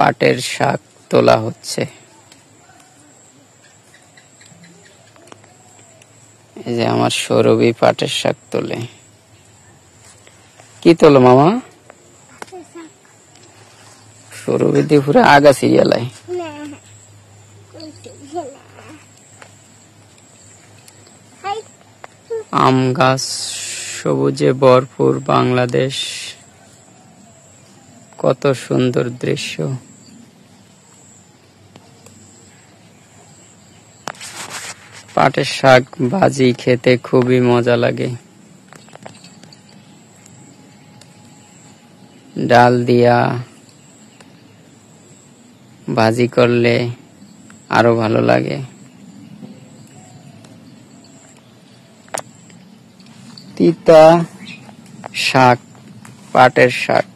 পাটের শাক তোলা হচ্ছে। এই যে আমার সৌরভী পাটের শাক তোলে। কি তোলো মামা? সৌরভী দিয়ে পুরো আগাছি গেলায়। আম গাছ সবুজে ভরপুর বাংলাদেশ, কত সুন্দর দৃশ্য। পাটের শাক ভাজি খেতে খুবই মজা লাগে। ডাল দিয়া ভাজি করলে আরো ভালো লাগে। তিতা শাক, পাটের শাক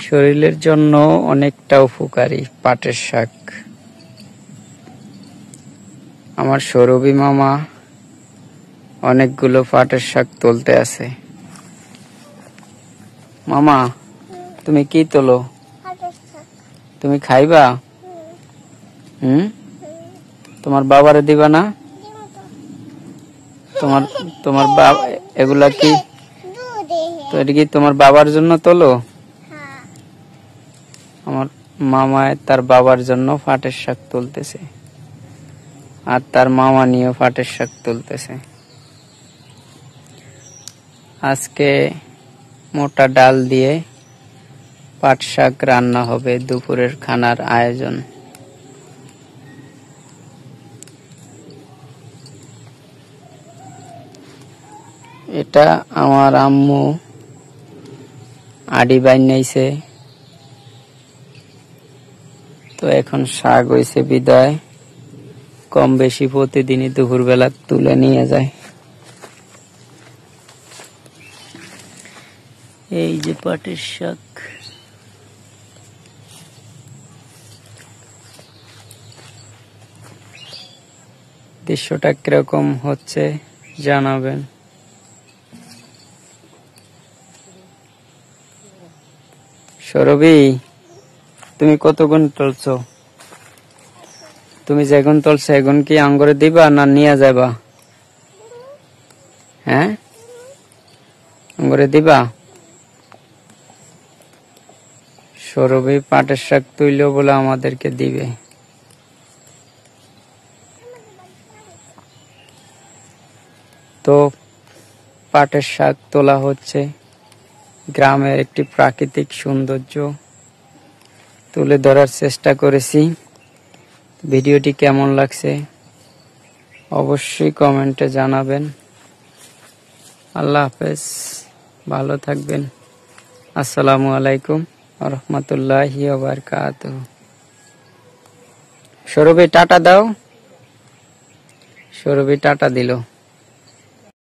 শরীরের জন্য অনেকটা উপকারী। পাটের শাক আমার সৌরভী মামা অনেকগুলো পাটের শাক তুলতে আছে। মামা তুমি কি তোলো? তুমি খাইবা? তোমার বাবারে দিবা না? তোমার বাবা এগুলা কি তো এটা কি তোমার বাবার জন্য তোলো? আমার মামায় তার বাবার জন্য পাটের শাক তুলতেছে, আর তার মামা নিয়েও পাটের শাক তুলতেছে। আজকে মোটা ডাল দিয়ে পাট শাক রান্না হবে, দুপুরের খানার আয়োজন। এটা আমার আম্মু আডি বানাইছে, তো এখন শাক হইছে বিদায় কম বেশি প্রতিদিনই দুপুরবেলা তুলে নিয়ে যায়। এই যে পাটের শাক। দৃশ্যটা কিরকম হচ্ছে জানাবেন। সৌরভী তুমি কত গুণ তুলছো? তুমি যেগুন তুলছো এগুন কি আঙ্গুরে দিবা না নিয়ে যাবা? হ্যাঁ, আঙ্গুরে দিবা? সৌরভী পাটের শাক তুইলো বলে আমাদেরকে দিবে। তো পাটের শাক তোলা হচ্ছে, গ্রামের একটি প্রাকৃতিক সৌন্দর্য তুলে ধরার চেষ্টা করেছি। ভিডিওটি কেমন লাগছে অবশ্যই কমেন্টে জানাবেন। আল্লাহ হাফেজ, ভালো থাকবেন। আসসালামু আলাইকুম ওয়া রাহমাতুল্লাহি ওয়া বারাকাতুহু। সৌরভী টাটা দাও। সৌরভী টাটা দিল।